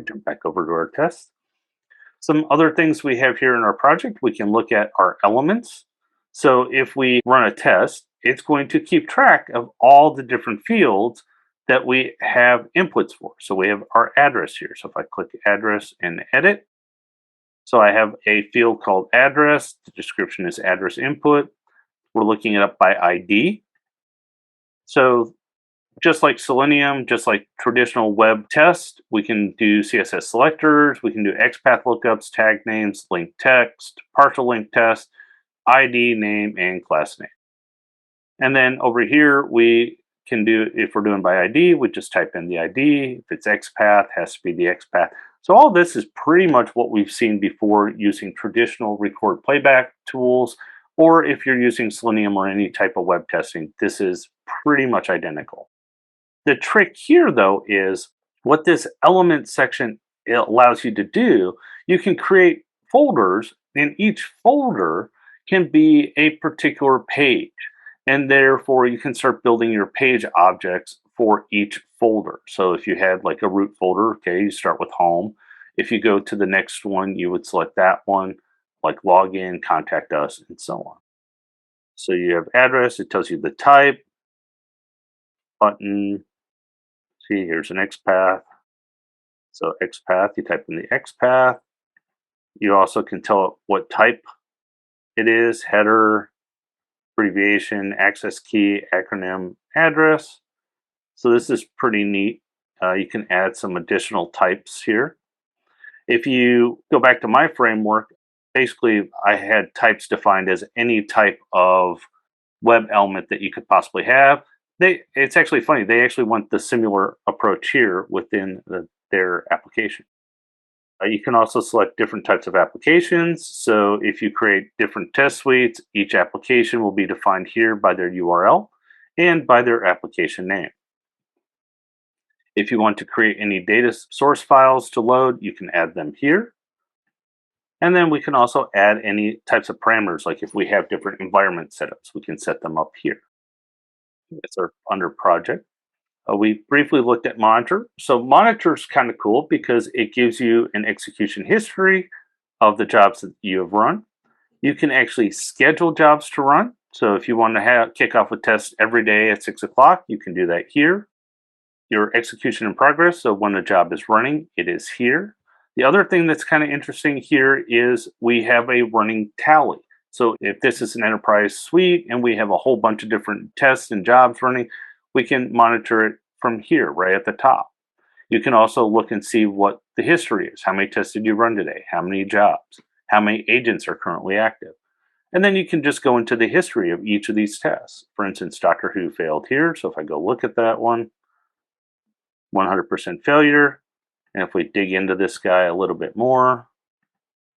Okay, jump back over to our test. Some other things we have here in our project, we can look at our elements. So if we run a test, it's going to keep track of all the different fields that we have inputs for. So we have our address here. So if I click address and edit, so I have a field called address. The description is address input. We're looking it up by ID. So just like Selenium, just like traditional web test, we can do CSS selectors, we can do XPath lookups, tag names, link text, partial link test, ID, name, and class name. And then over here, we can do, if we're doing by ID, we just type in the ID. If it's XPath, has to be the XPath. So all this is pretty much what we've seen before using traditional record playback tools, or if you're using Selenium or any type of web testing, this is pretty much identical. The trick here, though, is what this element section allows you to do. You can create folders, and each folder can be a particular page. And therefore, you can start building your page objects for each folder. So if you had like a root folder, okay, you start with home. If you go to the next one, you would select that one, like login, contact us, and so on. So you have address, it tells you the type, button. See, here's an XPath. So XPath, you type in the XPath. You also can tell it what type it is, header, abbreviation, access key, acronym, address. So this is pretty neat. You can add some additional types here. If you go back to my framework, basically I had types defined as any type of web element that you could possibly have. It's actually funny, they actually want the similar approach here within their application. You can also select different types of applications. So if you create different test suites, each application will be defined here by their URL and by their application name. If you want to create any data source files to load, you can add them here. And then we can also add any types of parameters, like if we have different environment setups, we can set them up here. It's our under project. We briefly looked at monitor. So monitor is kind of cool because it gives you an execution history of the jobs that you have run. You can actually schedule jobs to run. So if you want to kick off a test every day at 6 o'clock, you can do that here. Your execution in progress, so when a job is running, it is here. The other thing that's kind of interesting here is we have a running tally. So if this is an enterprise suite and we have a whole bunch of different tests and jobs running, we can monitor it from here, right at the top. You can also look and see what the history is. How many tests did you run today? How many jobs? How many agents are currently active? And then you can just go into the history of each of these tests. For instance, Doctor Who failed here. So if I go look at that one, 100% failure. And if we dig into this guy a little bit more,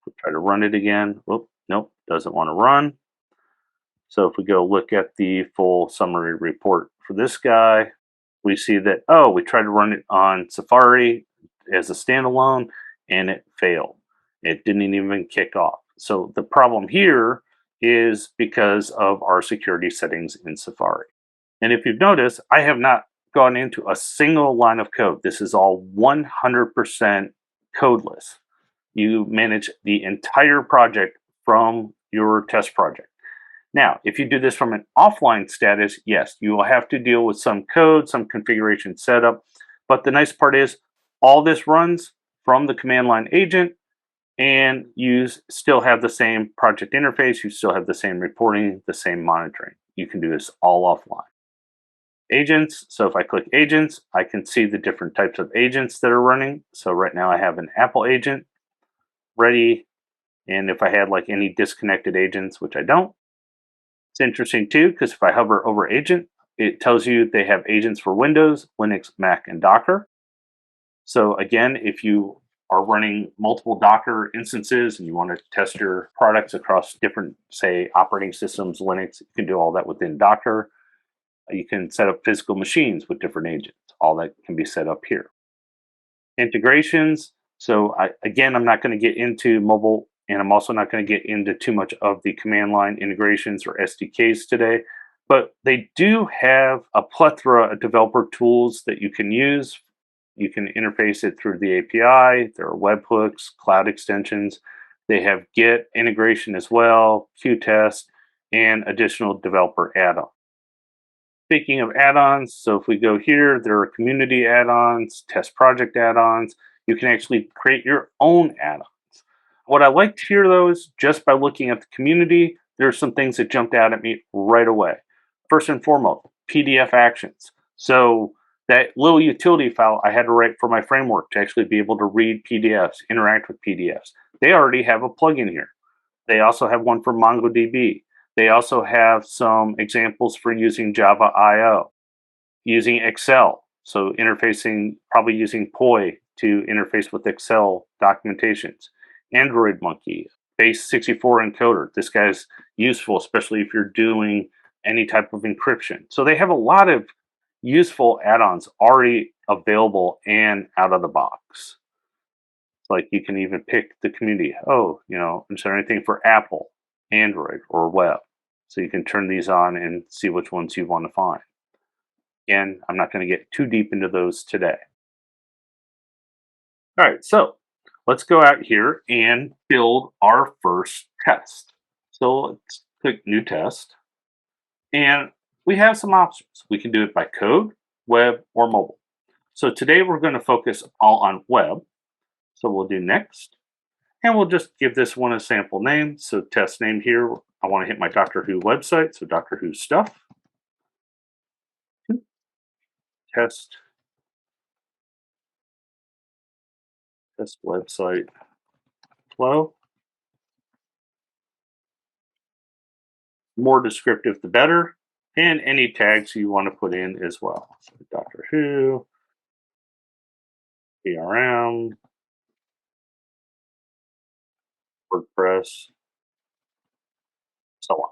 we'll try to run it again. Whoop, nope, doesn't want to run. So if we go look at the full summary report for this guy, we see that, oh, we tried to run it on Safari as a standalone and it failed. It didn't even kick off. So the problem here is because of our security settings in Safari. And if you've noticed, I have not gone into a single line of code. This is all 100% codeless. You manage the entire project from your test project. Now, if you do this from an offline status, yes, you will have to deal with some code, some configuration setup. But the nice part is all this runs from the command line agent, and you still have the same project interface. You still have the same reporting, the same monitoring. You can do this all offline. Agents. So if I click agents, I can see the different types of agents that are running. So right now I have an Apple agent ready. And if I had like any disconnected agents, which I don't, it's interesting too, because if I hover over agent, it tells you they have agents for Windows, Linux, Mac, and Docker. So again, if you are running multiple Docker instances and you want to test your products across different, say, operating systems, Linux, you can do all that within Docker. You can set up physical machines with different agents. All that can be set up here. Integrations. So again, I'm not going to get into mobile, and I'm also not going to get into too much of the command line integrations or SDKs today, but they do have a plethora of developer tools that you can use You can interface it through the API. There are webhooks, cloud extensions. They have Git integration as well, Qtest, and additional developer add-ons. Speaking of add-ons, so if we go here, there are community add-ons, TestProject add-ons. You can actually create your own add-ons. What I liked here, though, is just by looking at the community, there are some things that jumped out at me right away. First and foremost, PDF actions. So that little utility file I had to write for my framework to actually be able to read PDFs, interact with PDFs. They already have a plugin here. They also have one for MongoDB. They also have some examples for using Java IO, using Excel. So interfacing, probably using POI to interface with Excel documentations. Android Monkey, Base64 encoder. This guy's useful, especially if you're doing any type of encryption. So they have a lot of useful add-ons already available and out of the box. Like you can even pick the community. Oh, is there anything for Apple, Android, or web? So you can turn these on and see which ones you want to find. Again, I'm not going to get too deep into those today. All right, so let's go out here and build our first test. So let's click New Test. And we have some options. We can do it by code, web, or mobile. So today we're going to focus all on web. So we'll do Next. And we'll just give this one a sample name. So test name here, I want to hit my Doctor Who website. So Doctor Who stuff. Test website flow. More descriptive, the better. And any tags you want to put in as well. So Doctor Who, PRM, WordPress, so on.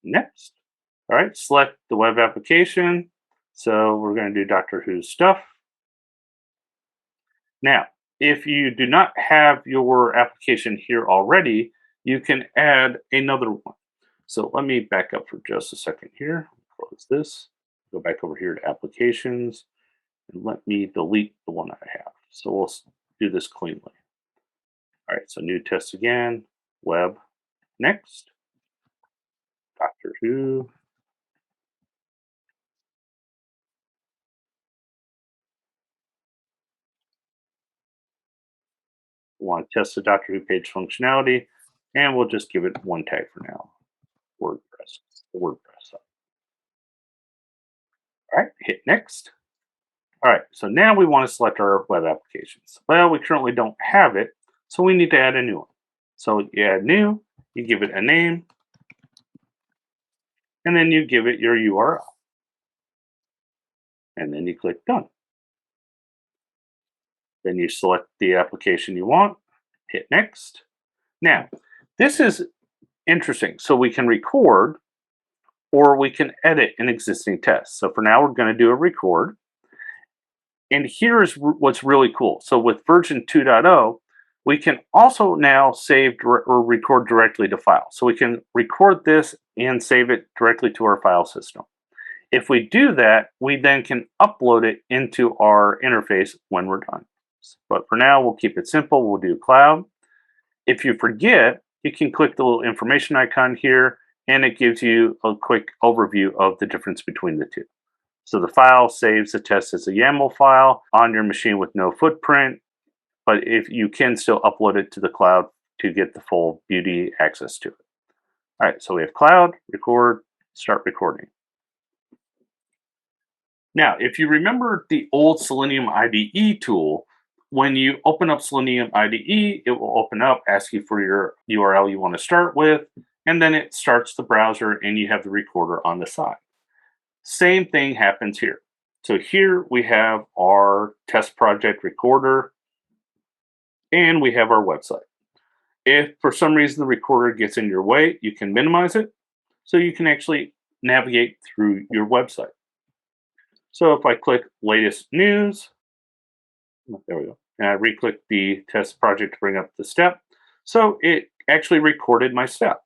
Next. All right, select the web application. So we're going to do Doctor Who stuff. Now, if you do not have your application here already, you can add another one. So let me back up for just a second here. Close this. Go back over here to applications. And let me delete the one I have. So we'll do this cleanly. All right, so new test again. Web. Next. Doctor Who. We want to test the Doctor Who page functionality, and we'll just give it one tag for now. WordPress. The WordPress. All right, hit next. All right, so now we want to select our web applications. Well, we currently don't have it, so we need to add a new one. So you add new, you give it a name, and then you give it your URL. And then you click Done. Then you select the application you want, hit Next. Now, this is interesting. So we can record or we can edit an existing test. So for now, we're going to do a record. And here's what's really cool. So with version 2.0, we can also now save or record directly to file. So we can record this and save it directly to our file system. If we do that, we then can upload it into our interface when we're done. But for now, we'll keep it simple. We'll do cloud. If you forget, you can click the little information icon here, and it gives you a quick overview of the difference between the two. So the file saves the test as a YAML file on your machine with no footprint, but if you can still upload it to the cloud to get the full beauty access to it. All right, so we have cloud, record, start recording. Now, if you remember the old Selenium IDE tool, when you open up Selenium IDE, it will open up, ask you for your URL you want to start with, and then it starts the browser and you have the recorder on the side. Same thing happens here. So here we have our TestProject recorder and we have our website. If for some reason the recorder gets in your way, you can minimize it so you can actually navigate through your website. So if I click latest news, there we go. And I re-click the TestProject to bring up the step. So it actually recorded my step.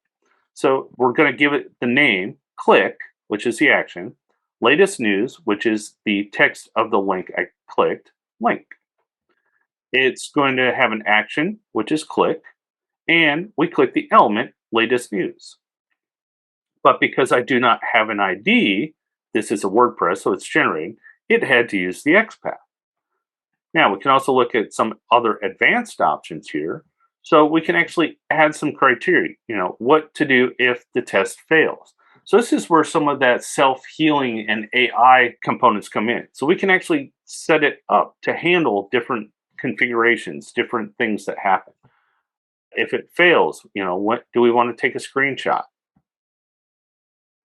So we're going to give it the name, click, which is the action. latest news, which is the text of the link I clicked, link. It's going to have an action, which is click, and we click the element, latest news. But because I do not have an ID, this is a WordPress, so it's generating, it had to use the XPath. Now, we can also look at some other advanced options here. So we can actually add some criteria, what to do if the test fails. So this is where some of that self-healing and AI components come in. So we can actually set it up to handle different configurations, different things that happen. If it fails, what do we want to take a screenshot?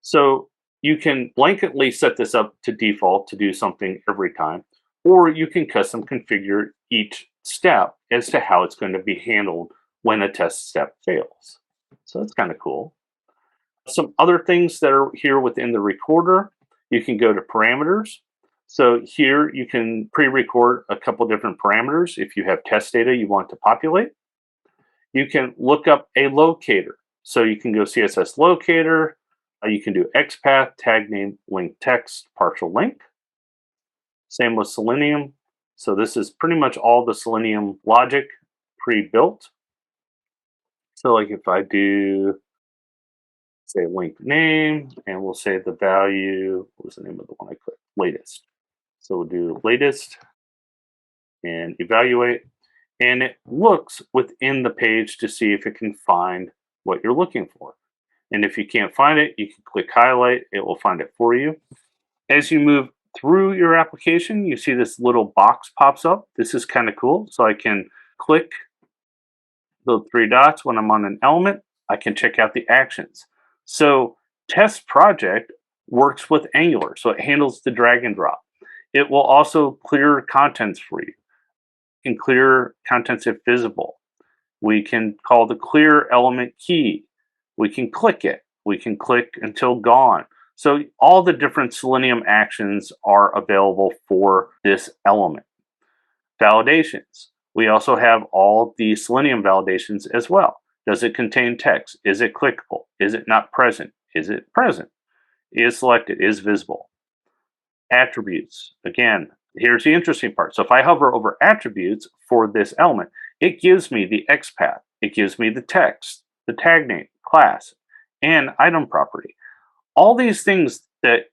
So you can blanketly set this up to default to do something every time, or you can custom configure each step as to how it's going to be handled when a test step fails. So that's kind of cool. Some other things that are here within the recorder, you can go to parameters. So here you can pre-record a couple different parameters if you have test data you want to populate. You can look up a locator. So you can go CSS locator, you can do XPath, tag name, link text, partial link. Same with Selenium. So this is pretty much all the Selenium logic pre-built. So like if I do, say link name, and we'll say the value, what was the name of the one I clicked? Latest. So we'll do latest and evaluate. And it looks within the page to see if it can find what you're looking for. And if you can't find it, you can click highlight, it will find it for you. As you move through your application, you see this little box pops up. This is kind of cool. So I can click the three dots when I'm on an element. I can check out the actions. So TestProject works with Angular, so it handles the drag and drop. It will also clear contents for you. It can clear contents if visible. We can call the clear element key. We can click it. We can click until gone. So all the different Selenium actions are available for this element. Validations. We also have all the Selenium validations as well. Does it contain text? Is it clickable? Is it not present? Is it present? Is selected? Is visible? Attributes. Again, here's the interesting part. So if I hover over attributes for this element, it gives me the XPath. It gives me the text, the tag name, class, and item property. All these things that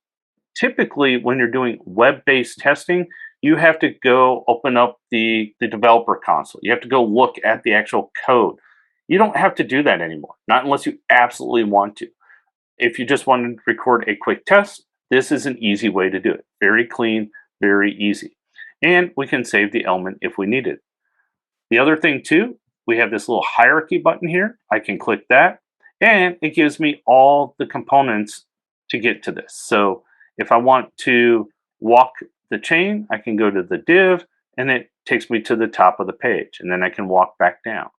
typically when you're doing web-based testing, you have to go open up the developer console. You have to go look at the actual code. You don't have to do that anymore, not unless you absolutely want to. If you just want to record a quick test, this is an easy way to do it. Very clean, very easy. And we can save the element if we need it. The other thing too, we have this little hierarchy button here. I can click that and it gives me all the components to get to this. So if I want to walk the chain, I can go to the div and it takes me to the top of the page and then I can walk back down.